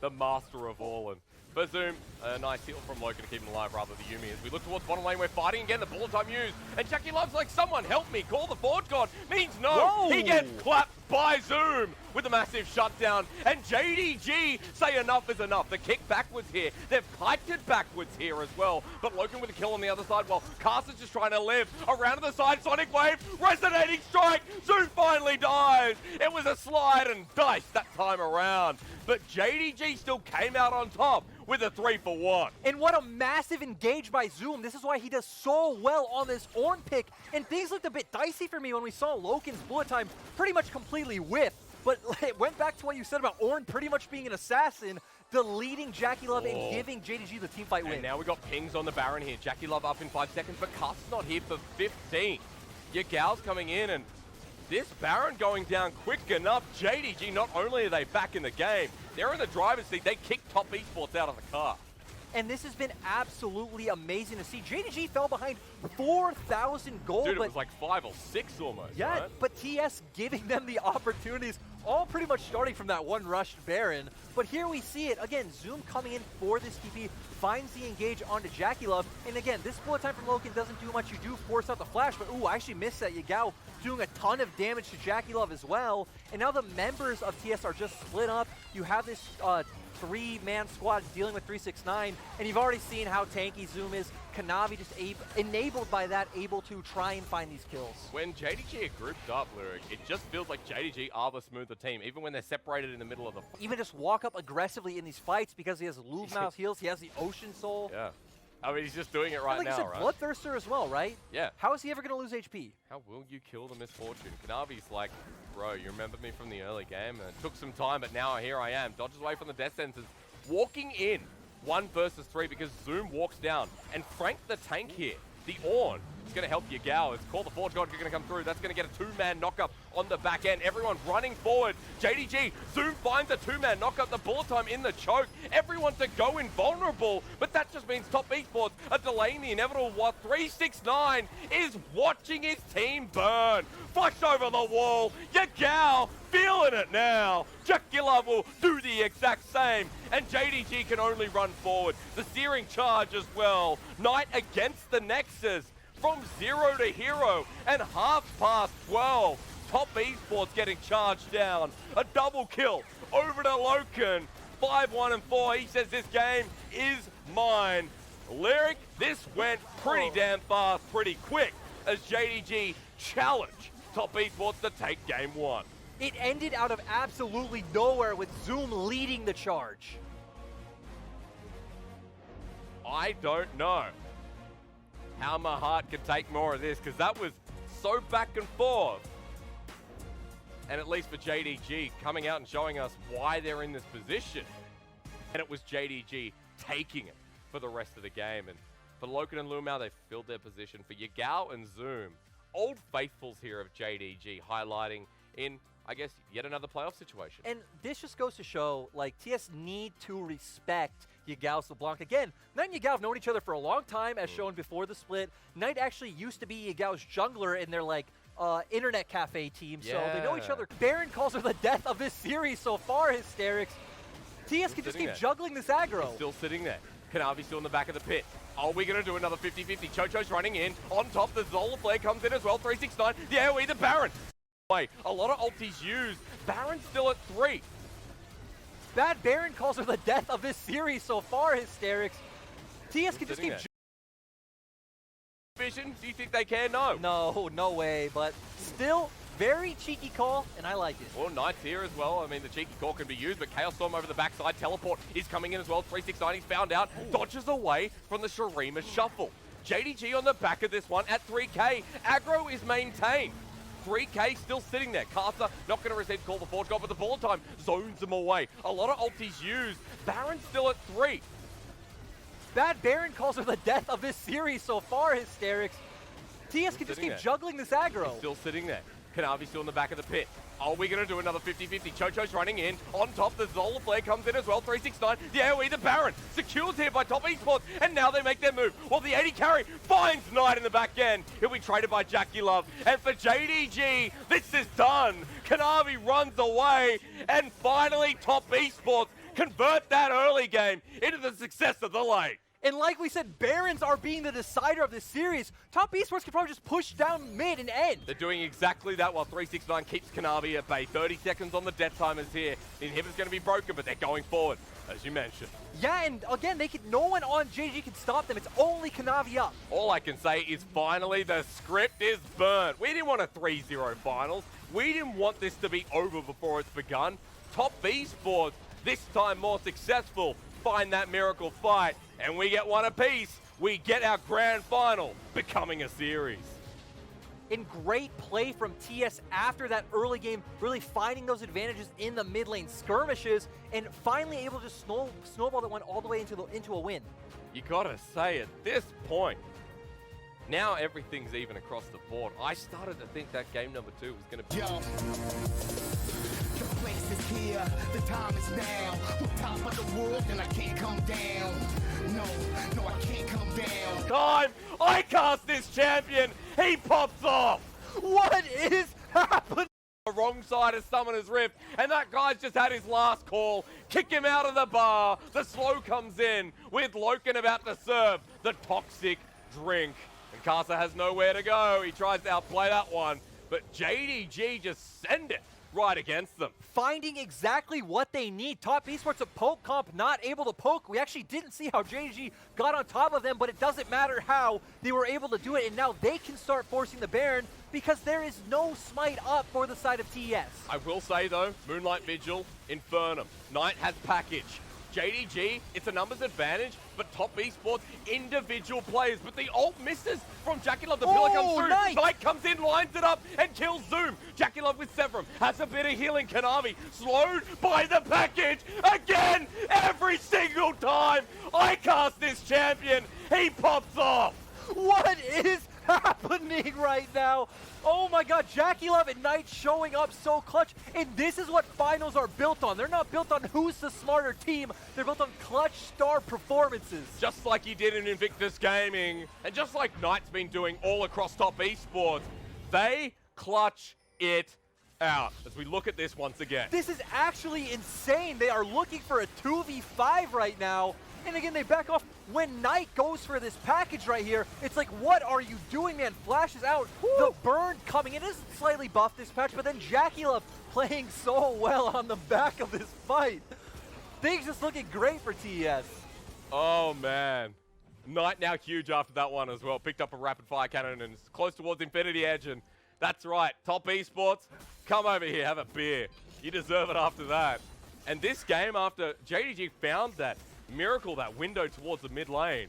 the master of all. And for Zoom, a nice heal from Loken to keep him alive rather than Yumi. As we look towards bottom lane, we're fighting again, the bullet time used. And Jackie Love's like, someone help me, call the Forge God. Means no, Whoa. He gets clapped by Zoom with a massive shutdown. And JDG say enough is enough. The kick backwards here. They've piked it backwards here as well. But Loken with a kill on the other side while Carson's just trying to live. Around to the side, Sonic Wave, resonating strike. Zoom finally dies. It was a slide and dice that time around. But JDG still came out on top with a 3-for-1. And what a massive engage by Zoom. This is why he does so well on this Ornn pick. And things looked a bit dicey for me when we saw Loken's bullet time pretty much completely whiff. But it went back to what you said about Ornn pretty much being an assassin, deleting Jackie Love and giving JDG the teamfight win. And now we got pings on the Baron here. Jackie Love up in 5 seconds, but Carson's not here for 15. Yagal's coming in, and this Baron going down quick enough. JDG, not only are they back in the game, they're in the driver's seat. They kicked Top Esports out of the car. And this has been absolutely amazing to see. JDG fell behind 4,000 gold. Dude, it was like 5 or 6 almost, yeah, right? but TS giving them the opportunities, all pretty much starting from that one rushed Baron. But here we see it. Again, Zoom coming in for this TP, finds the engage onto Jackie Love. And again, this bullet time from Loken doesn't do much. You do force out the flash, but ooh, I actually missed that. Yagao doing a ton of damage to Jackie Love as well. And now the members of TS are just split up. You have this 3-man squad dealing with 369, and you've already seen how tanky Zoom is. Kanavi just enabled by that, able to try and find these kills. When JDG are grouped up, Lyric, it just feels like JDG are the smoother team, even when they're separated in the middle of the fight. Even just walk up aggressively in these fights because he has Lube Mouse heals, he has the Ocean Soul. Yeah. I mean, he's just doing it right like now, you said, right? Bloodthirster as well, right? Yeah. How is he ever going to lose HP? How will you kill the misfortune? Kanavi's like, bro, you remember me from the early game? And it took some time, but now here I am. Dodges away from the death sensors. Walking in 1 versus 3 because Zoom walks down. And Frank the tank here, the Ornn, is going to help Yagao. It's called the Forge God, going to come through. That's going to get a 2-man knockup on the back end. Everyone running forward. JDG, Zoom finds a 2-man knockup. The bullet time in the choke. Everyone to go invulnerable. But that just means Top Esports are delaying the inevitable. What 369 is watching his team burn. Flush over the wall. Yagao feeling it now. Jackie Love will do the exact same. And JDG can only run forward. The searing charge as well. Knight against the Nexus. From 0 to hero and 12:30. Top Esports getting charged down. A double kill over to Loken. 5-1 and 4. He says this game is mine. Lyric, this went pretty damn fast, pretty quick as JDG challenged Top Esports to take game 1. It ended out of absolutely nowhere with Zoom leading the charge. I don't know how my heart can take more of this, because that was so back and forth. And at least for JDG, coming out and showing us why they're in this position. And it was JDG taking it for the rest of the game. And for Loken and Lumao, they filled their position. For Yagao and Zoom, old faithfuls here of JDG, highlighting in, I guess, yet another playoff situation. And this just goes to show, like, TS need to respect Yagao's LeBlanc. Again, Knight and Yagao have known each other for a long time, as shown before the split. Knight actually used to be Yagao's jungler in their, like, internet cafe team, so they know each other. Baron calls her the death of this series so far, Hysterics. TS can just keep juggling this aggro. He's still sitting there. Kanavi still in the back of the pit. Are we going to do another 50-50? Chocho's running in. On top, the Zola Flare comes in as well. 369. The AoE, the Baron. A lot of ultis used. Baron's still at 3. Bad Baron calls her the death of this series so far, Hysterics. TS can just keep... Vision, do you think they can? No. No, no way, but still very cheeky call, and I like it. Well, Knight's here as well. I mean, the cheeky call can be used, but Chaos Storm over the backside. Teleport is coming in as well. 369, he's found out. Dodges away from the Shurima shuffle. JDG on the back of this one at 3k. Aggro is maintained. 3k still sitting there. Carter not going to receive call the Forge God, but the bullet time zones him away. A lot of ultis used. Baron's still at 3. Bad Baron calls her the death of this series so far, Hysterics. TS can just keep juggling this aggro. He's still sitting there. Kanavi still in the back of the pit. Are we going to do another 50-50? Chocho's running in. On top, the Zola Flare comes in as well. 369. The AoE, the Baron. Secures here by Top Esports. And now they make their move. Well, the 80 carry finds Knight in the back end. He'll be traded by Jackie Love. And for JDG, this is done. Kanavi runs away. And finally, Top Esports convert that early game into the success of the late. And like we said, Barons are being the decider of this series. Top Esports can probably just push down mid and end. They're doing exactly that while 369 keeps Kanavi at bay. 30 seconds on the death timers here. The inhibitor's going to be broken, but they're going forward, as you mentioned. Yeah, and again, no one on JDG can stop them. It's only Kanavi up. All I can say is finally the script is burnt. We didn't want a 3-0 finals. We didn't want this to be over before it's begun. Top Esports, this time more successful, find that miracle fight, and we get one apiece. We get our grand final, becoming a series. In great play from TS after that early game, really finding those advantages in the mid lane skirmishes, and finally able to snowball that one all the way into a win. You gotta say, at this point, now everything's even across the board. I started to think that game number 2 was gonna be... Yo. The place is here, the time is now. We're top of the world and I can't come down. No, I can't come down. Time! I cast this champion! He pops off! What is happening? The wrong side of Summoner's Rift, and that guy's just had his last call. Kick him out of the bar. The slow comes in with Loken about to serve the toxic drink. And Casa has nowhere to go. He tries to outplay that one, but JDG just send it right against them. Finding exactly what they need. Top Esports, a poke comp, not able to poke. We actually didn't see how JDG got on top of them, but it doesn't matter how they were able to do it, and now they can start forcing the Baron because there is no smite up for the side of TES. I will say though, Moonlight Vigil, Infernum, Knight has package. JDG, it's a numbers advantage, but Top Esports, individual players. But the ult misses from Jackie Love. The pillar comes through. Knight comes in, lines it up, and kills Zoom. Jackie Love with Severum has a bit of healing. Kanavi slowed by the package again. Every single time I cast this champion, he pops off. What is happening right now? Oh my god, Jackie Love and Knight showing up so clutch, and this is what finals are built on. They're not built on who's the smarter team, they're built on clutch star performances. Just like he did in Invictus Gaming, and just like Knight's been doing all across Top Esports, they clutch it out as we look at this once again. This is actually insane. They are looking for a 2v5 right now. And again, they back off. When Knight goes for this package right here, it's like, what are you doing, man? Flashes out. Woo! The burn coming in is slightly buffed this patch, but then Jackie Love playing so well on the back of this fight. Things just looking great for TES. Oh, man. Knight now huge after that one as well. Picked up a rapid fire cannon and is close towards Infinity Edge. And that's right, Top Esports, come over here, have a beer. You deserve it after that. And this game, after JDG found that miracle, that window towards the mid lane,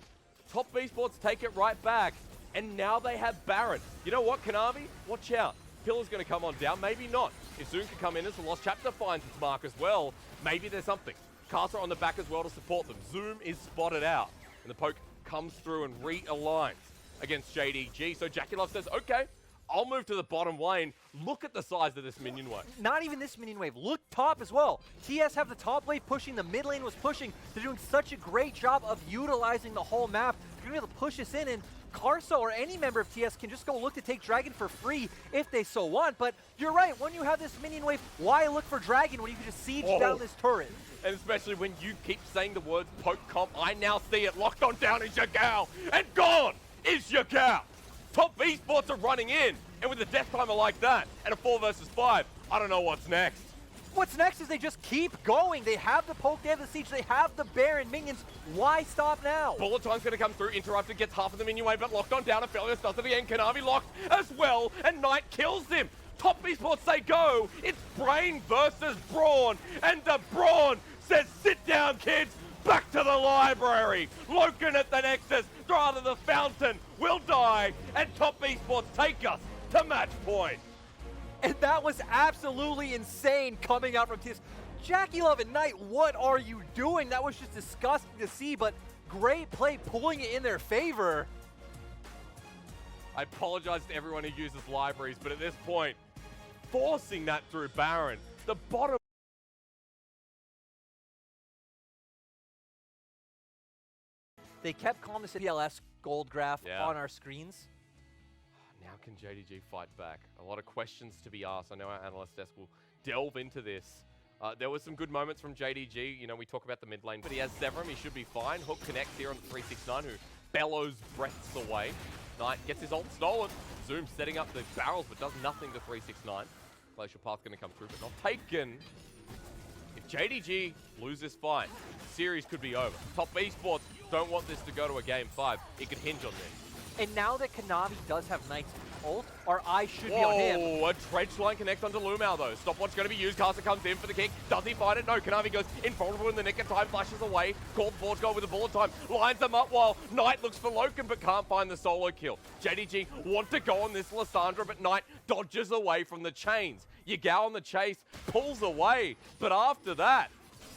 Top Esports take it right back, and now they have Baron. You know what, Kanavi? Watch out. Pillar's going to come on down, maybe not. If Zoom can come in as the Lost Chapter finds its mark as well, maybe there's something. Casa on the back as well to support them. Zoom is spotted out, and the poke comes through and realigns against JDG. So Jackie Love says, okay, I'll move to the bottom lane. Look at the size of this minion wave. Not even this minion wave. Look top as well. TS have the top lane pushing. The mid lane was pushing. They're doing such a great job of utilizing the whole map. They're going to be able to push this in, and Karso or any member of TS can just go look to take Dragon for free if they so want. But you're right. When you have this minion wave, why look for Dragon when you can just siege down this turret? And especially when you keep saying the words poke comp, I now see it. Locked on down is Yagao, and gone is Yagao. Top Esports are running in, and with a death timer like that, and a 4 versus 5, I don't know what's next. What's next is they just keep going. They have the poke, they have the siege, they have the Baron minions. Why stop now? Bullet time's going to come through, interrupted, gets half of the minion wave, but locked on down, Aphelios does it again, Kanavi locked as well, and Knight kills him. Top Esports say go, it's Brain versus Brawn, and the Brawn says sit down kids, back to the library. Loken at the Nexus, rather the Fountain will die, and Top Esports take us to match point. And that was absolutely insane coming out from TS. Jackie Love and Knight, what are you doing? That was just disgusting to see, but great play pulling it in their favor. I apologize to everyone who uses libraries, but at this point, forcing that through Baron, the bottom. They kept calling this PLS gold graph on our screens. Now can JDG fight back? A lot of questions to be asked. I know our analyst desk will delve into this There was some good moments from JDG. You know, we talk about the mid lane, but he has Severum. He should be fine. Hook connects here on the 369, who bellows breaths away. Knight gets his ult stolen. Zoom setting up the barrels, but does nothing to 369. Glacial Path going to come through, but not taken. If JDG lose this fight, the series could be over. Top Esports don't want this to go to a game 5. It could hinge on this. And now that Kanavi does have Knight's ult, our eyes should be on him. Oh, a trench line connects onto Lumao though. Stopwatch going to be used. Caster comes in for the kick. Does he find it? No. Kanavi goes invulnerable in the nick of time, flashes away. Called Forge Goal with a bullet time. Lines them up while Knight looks for Loken but can't find the solo kill. JDG want to go on this Lissandra, but Knight dodges away from the chains. Yagao on the chase, pulls away. But after that,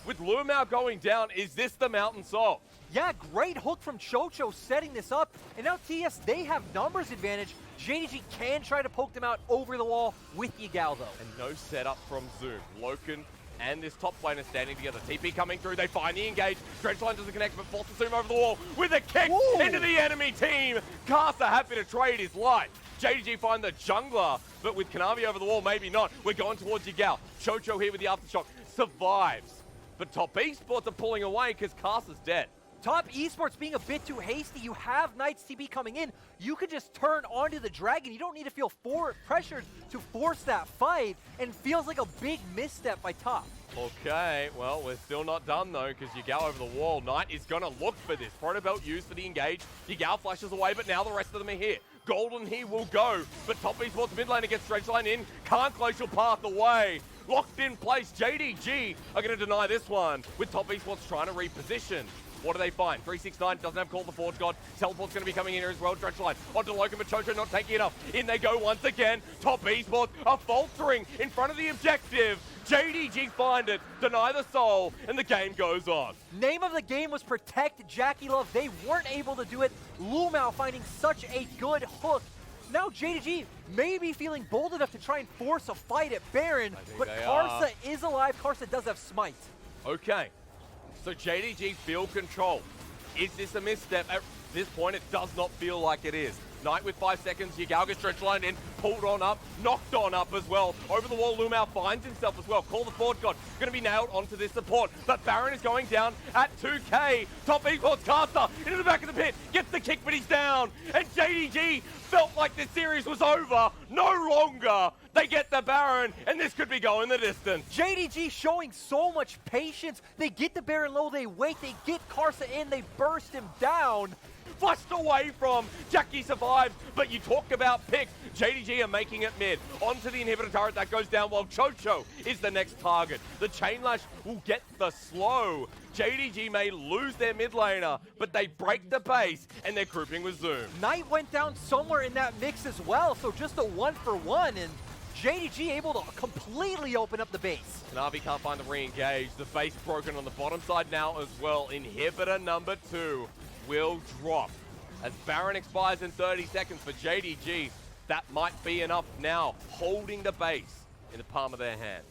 with Lumao going down, is this the Mountain Soul? Yeah, great hook from Chocho setting this up. And now TS, they have numbers advantage. JDG can try to poke them out over the wall with Yagao though. And no setup from Zoom. Loken and this top lane are standing together. TP coming through, they finally engage. Trenchline doesn't connect, but forces Zoom over the wall with a kick into the enemy team. Caster happy to trade his life. JDG find the jungler, but with Kanavi over the wall, maybe not. We're going towards Yagao. Chocho here with the aftershock, survives. But Top Esports are pulling away because Caster's dead. Top Esports being a bit too hasty. You have Knight's TP coming in. You could just turn onto the Dragon. You don't need to feel pressured to force that fight, and feels like a big misstep by Top. Okay, well, we're still not done though, because Yagao over the wall. Knight is going to look for this. Proto Belt used for the engage. Yagao flashes away, but now the rest of them are here. Golden he will go, but Top Esports mid laner gets Stretch Line in. Can't Glacial Path away. Locked in place. JDG are going to deny this one, with Top Esports trying to reposition. What do they find? 369 doesn't have call the Forge God. Teleport's going to be coming in here as well. Stretch line onto Loken, but Chocho not taking it up. In they go once again. Top Esports are faltering in front of the objective. JDG find it, deny the soul, and the game goes on. Name of the game was Protect Jackie Love. They weren't able to do it. Lumao finding such a good hook. Now JDG may be feeling bold enough to try and force a fight at Baron, but Karsa is alive. Karsa does have Smite. Okay. So JDG feel control. Is this a misstep? At this point, it does not feel like it is. Knight with 5 seconds. Yagao gets stretch lined in, pulled on up, knocked on up as well. Over the wall, Lumao finds himself as well. Call the Forge God. Going to be nailed onto this support. But Baron is going down at 2k. Top Esports Caster into the back of the pit. Gets the kick, but he's down. And JDG felt like this series was over. No longer. They get the Baron, and this could be going the distance. JDG showing so much patience. They get the Baron low, they wait, they get Karsa in, they burst him down. Flushed away from. Jackie survives, but you talk about picks. JDG are making it mid. Onto the inhibitor turret that goes down while Chocho is the next target. The Chain Lash will get the slow. JDG may lose their mid laner, but they break the base and they're grouping with Zoom. Knight went down somewhere in that mix as well, so just a 1-for-1, and JDG able to completely open up the base. Kanavi can't find the re-engage. The base broken on the bottom side now as well. Inhibitor number 2 will drop. As Baron expires in 30 seconds for JDG, that might be enough now, holding the base in the palm of their hands.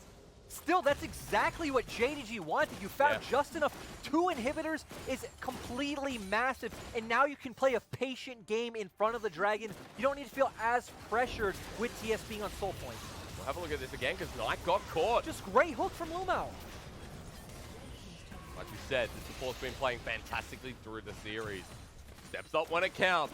Still, that's exactly what JDG wanted. You found just enough. 2 inhibitors is completely massive, and now you can play a patient game in front of the Dragon. You don't need to feel as pressured with TS being on soul point. We'll have a look at this again, because Knight got caught. Just great hook from Lumao. Like you said, the support's been playing fantastically through the series. Steps up when it counts.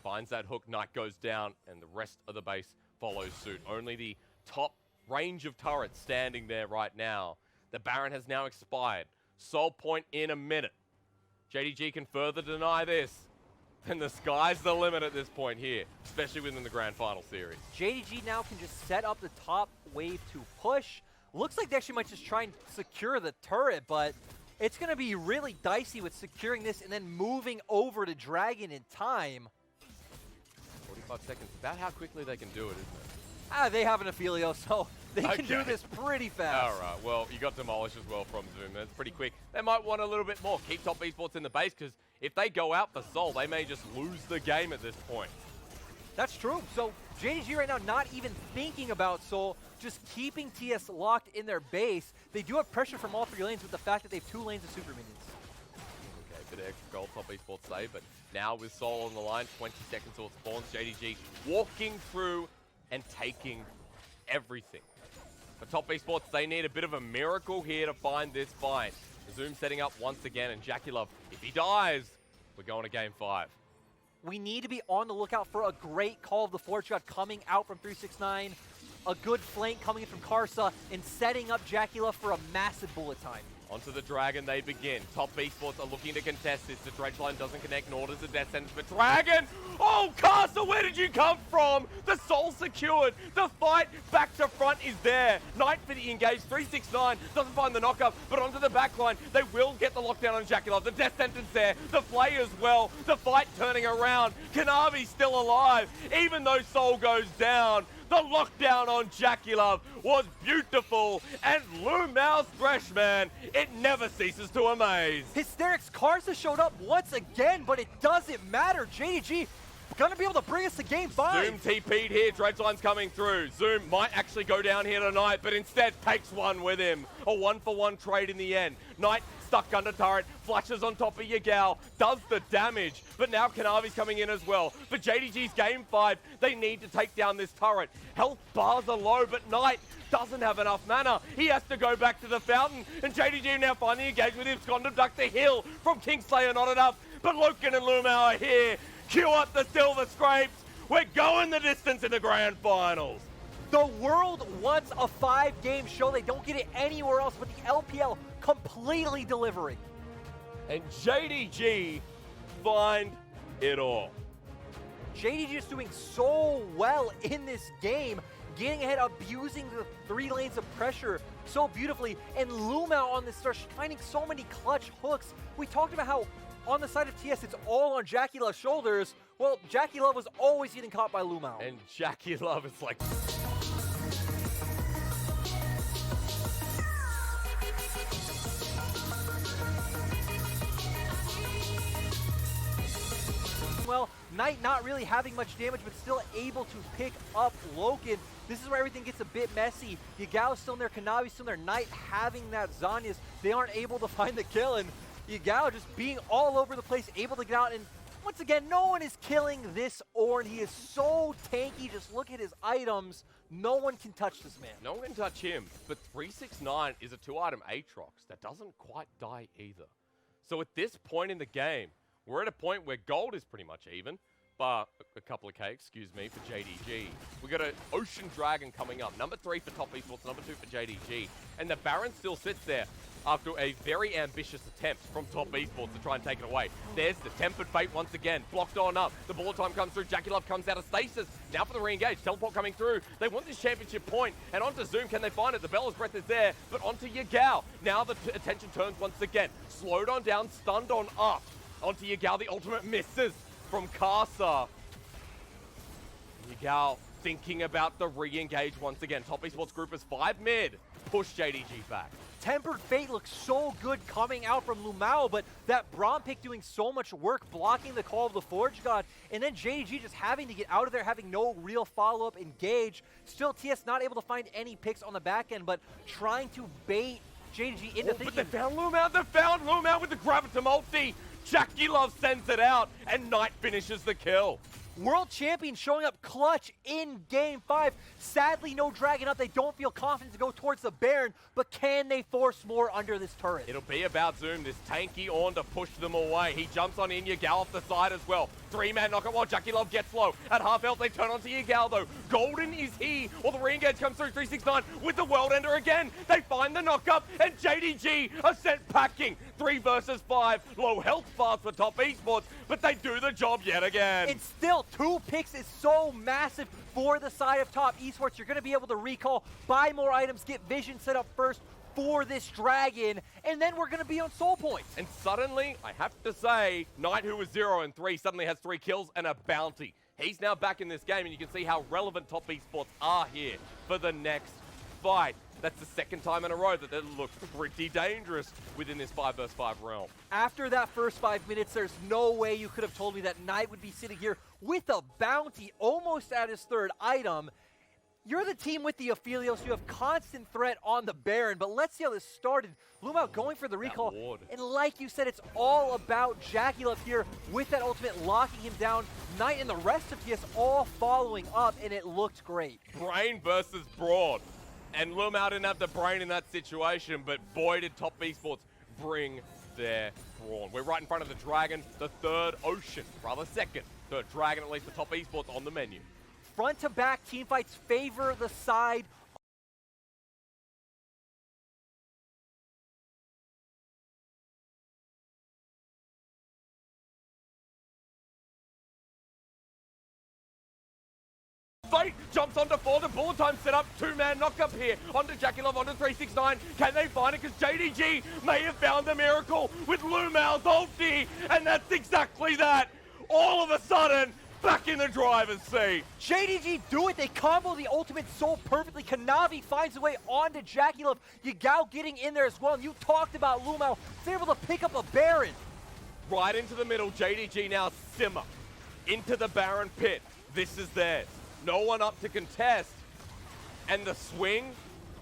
Finds that hook, Knight goes down, and the rest of the base follows suit. Only the top range of turrets standing there right now. The Baron has now expired. Soul point in a minute. JDG can further deny this. And the sky's the limit at this point here, especially within the Grand Final series. JDG now can just set up the top wave to push. Looks like they actually might just try and secure the turret, but it's going to be really dicey with securing this and then moving over to Dragon in time. 45 seconds, about how quickly they can do it, isn't it? They have an Ophelio, so they can do this pretty fast. All right, well, you got demolished as well from Zoom. That's pretty quick. They might want a little bit more. Keep Top Esports in the base, because if they go out for Soul, they may just lose the game at this point. That's true. So JDG right now not even thinking about Soul, just keeping TS locked in their base. They do have pressure from all 3 lanes with the fact that they have 2 lanes of super minions. Okay, bit of extra gold, Top Esports save, but now with Soul on the line, 20 seconds till it spawns. JDG walking through and taking everything. But Top Esports, they need a bit of a miracle here to find this fight. Zoom setting up once again, and JDG, if he dies, we're going to game 5. We need to be on the lookout for a great call of the Forge God coming out from 369, a good flank coming in from Karsa, and setting up JDG for a massive bullet time. Onto the Dragon they begin. Top Esports are looking to contest this. The dredge line doesn't connect, nor does the death sentence for Dragon. Oh, Karsa, where did you come from? The soul secured. The fight back to front is there. Knight for the engage. 369 doesn't find the knockup, but onto the back line. They will get the lockdown on JDG. The death sentence there. The play as well. The fight turning around. Kanavi still alive, even though soul goes down. The lockdown on JDG was beautiful, and Lumao's Thresh, man, it never ceases to amaze. Hysterics Karsa showed up once again, but it doesn't matter. JDG gonna be able to bring us to game 5. Zoom TP'd here, Dredgeline's coming through. Zoom might actually go down here tonight, but instead takes one with him. A 1-for-1 trade in the end. Knight stuck under turret, flashes on top of JDG, does the damage, but now Kanavi's coming in as well. For JDG's game 5, they need to take down this turret. Health bars are low, but Knight doesn't have enough mana. He has to go back to the fountain, and JDG now finally engaged with him. Scott duck the hill from Kingslayer, not enough, but Loken and Lumao are here. Cue up the silver scrapes. We're going the distance in the grand finals. The world wants a 5-game show. They don't get it anywhere else, but the LPL completely delivering. And JDG find it all. JDG is doing so well in this game, getting ahead, abusing the 3 lanes of pressure so beautifully, and Lumao on this start finding so many clutch hooks. We talked about how on the side of TS, it's all on JDG's shoulders. Well, JDG was always getting caught by Lumao. And JDG is like... Well, Knight not really having much damage, but still able to pick up Loken. This is where everything gets a bit messy. Yagao's still in there, Kanavi's still in there, Knight having that Zhonya's. They aren't able to find the kill, and Yagao just being all over the place, able to get out, and once again, no one is killing this Ornn. He is so tanky. Just look at his items. No one can touch this man. No one can touch him, but 369 is a 2-item Aatrox that doesn't quite die either. So at this point in the game, we're at a point where gold is pretty much even, but a couple of K, excuse me, for JDG. We got an Ocean Dragon coming up. Number 3 for Top Esports, number 2 for JDG. And the Baron still sits there after a very ambitious attempt from Top Esports to try and take it away. There's the Tempered Fate once again, blocked on up. The bullet time comes through, JDG comes out of stasis. Now for the re-engage, teleport coming through. They want this championship point, and onto Zoom, can they find it? The Bella's Breath is there, but onto Yagao. Now the attention turns once again. Slowed on down, stunned on up. Onto Yagao, the ultimate misses from Karsa. Yagao thinking about the re-engage once again. Top Esports group is 5 mid. Push JDG back. Tempered Fate looks so good coming out from Lumao, but that Braum pick doing so much work blocking the call of the Forge God, and then JDG just having to get out of there, having no real follow-up engage. Still, TS not able to find any picks on the back end, but trying to bait JDG into thinking. But they found Lumao with the Graviton ulti. JDG sends it out, and Knight finishes the kill. World champion showing up clutch in game 5. Sadly, no Dragon up. They don't feel confident to go towards the Baron, but can they force more under this turret? It'll be about Zoom, this tanky Ornn to push them away. He jumps on in Yagao off the side as well. 3-man knockup while JDG gets low. At half health, they turn onto Yagao though. Golden is he, or the re-engage comes through. 369 with the World Ender again. They find the knockup, and JDG are sent packing. 3 versus 5. Low health bars for Top Esports, but they do the job yet again. And still, 2 picks is so massive for the side of Top Esports. You're going to be able to recall, buy more items, get vision set up first for this Dragon, and then we're going to be on soul points. And suddenly, I have to say, Knight, who was 0 and 3, suddenly has 3 kills and a bounty. He's now back in this game, and you can see how relevant Top Esports are here for the next fight. That's the second time in a row that they look pretty dangerous within this 5 versus 5 realm. After that first 5 minutes, there's no way you could have told me that Knight would be sitting here with a bounty almost at his 3rd item. You're the team with the Aphelios. You have constant threat on the Baron, but let's see how this started. Lumao going for the recall, and like you said, it's all about JDG here with that ultimate locking him down. Knight and the rest of TS all following up, and it looked great. Brain versus Broad. And Lumao didn't have the brain in that situation, but boy did Top Esports bring their brawn. We're right in front of the Dragon, the third Ocean, rather second. Third Dragon, at least for Top Esports on the menu. Front to back team fights favor the side. Fate jumps onto 4, the bullet time set up, 2-man knock up here, onto JDG-Love, onto 369, can they find it? Because JDG may have found the miracle with Lumao's ulti, and that's exactly that. All of a sudden, back in the driver's seat. JDG do it, they combo the ultimate so perfectly. Kanavi finds a way onto JDG-Love. Yagao getting in there as well, and you talked about Lumao, they're able to pick up a Baron. Right into the middle, JDG now simmer into the Baron pit. This is theirs. No one up to contest, and the swing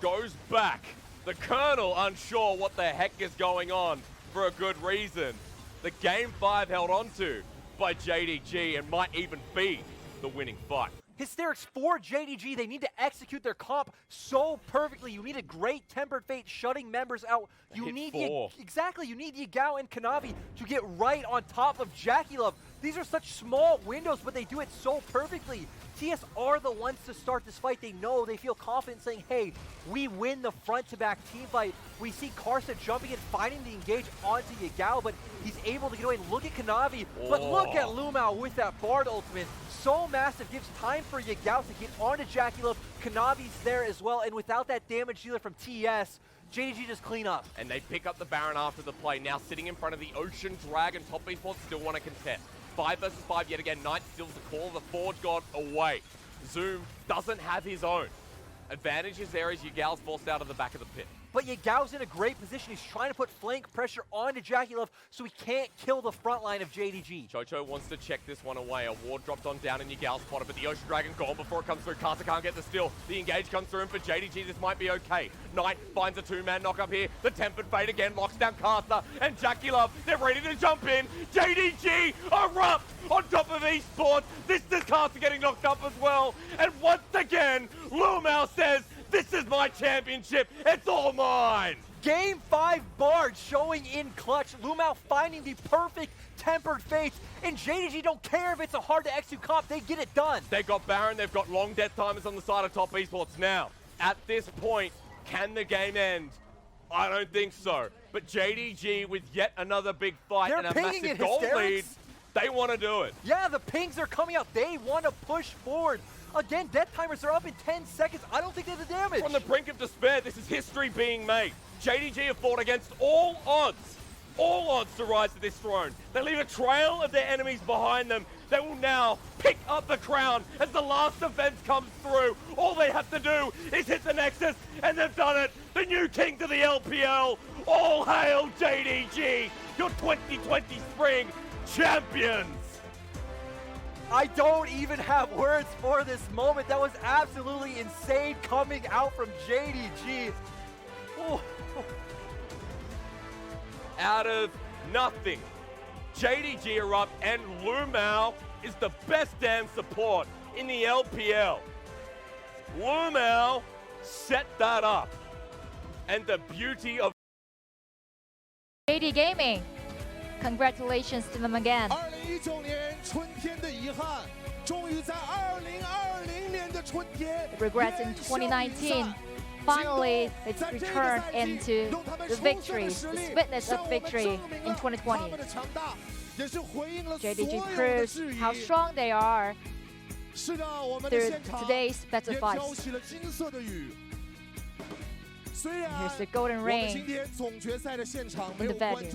goes back. The Colonel unsure what the heck is going on for a good reason. The Game 5 held onto by JDG and might even be the winning fight. Hysterics for JDG, they need to execute their comp so perfectly. You need a great Tempered Fate shutting members out. You need exactly, you need Yagao and Kanavi to get right on top of JDG-Love. These are such small windows, but they do it so perfectly. TES are the ones to start this fight. They know, they feel confident saying, hey, we win the front-to-back team fight. We see Karsa jumping and finding the engage onto Yagao, but he's able to get away. Look at Kanavi, but look at Lumao with that Bard ultimate. So massive, gives time for Yagao to get onto JDG-Love. Kanavi's there as well, and without that damage dealer from TES, JDG just clean up. And they pick up the Baron after the play. Now sitting in front of the Ocean Dragon, Top Esports still want to contest. 5 versus 5 yet again. Knight steals the call. The Forge God away. Zoom doesn't have his own. Advantage is there as Yagao's forced out of the back of the pit. But Yagao's in a great position. He's trying to put flank pressure onto JDG-Love so he can't kill the front line of JDG. Chocho wants to check this one away. A ward dropped on down in Yagao's spot, but the Ocean Dragon gone before it comes through. Karsa can't get the steal. The engage comes through, and for JDG, this might be okay. Knight finds a 2-man knock up here. The Tempered Fate again locks down Karsa and JDG-Love. They're ready to jump in. JDG erupt on top of Esports. This is Karsa getting knocked up as well. And once again, Lumao says, this is my championship. It's all mine. Game 5 Bard showing in clutch. Lumao finding the perfect Tempered Fates. And JDG don't care if it's a hard to execute comp. They get it done. They got Baron. They've got long death timers on the side of Top Esports now. At this point, can the game end? I don't think so. But JDG with yet another big fight and a massive gold lead, they want to do it. Yeah, the pings are coming out. They want to push forward. Again, death timers are up in 10 seconds. I don't think they have the damage. On the brink of despair, this is history being made. JDG have fought against all odds to rise to this throne. They leave a trail of their enemies behind them. They will now pick up the crown as the last defense comes through. All they have to do is hit the Nexus, and they've done it. The new king to the LPL. All hail JDG, your 2020 spring champions. I don't even have words for this moment. That was absolutely insane coming out from JDG. Oh. Out of nothing, JDG erupt, and Lumao is the best damn support in the LPL. Lumao set that up, and the beauty of JD Gaming, congratulations to them again. 2019年春天的遗憾，终于在2020年的春天。 Regrets in 2019. Finally, it's returned into the victories, the sweetness of victory in 2020. JDG proves how strong they are through today's battle fights. Here's the golden ring in the venue.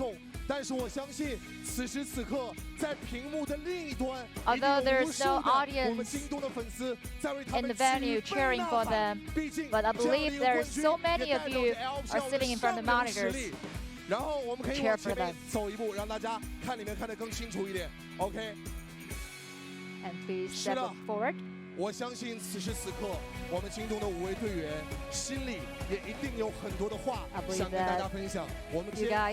Although there's no audience in the venue cheering for them, but I believe there are so many of you are sitting in front of the monitors to cheer for them. And please step forward. 我相信此时此刻，我们京东的5位队员心里也一定有很多的话想跟大家分享。我们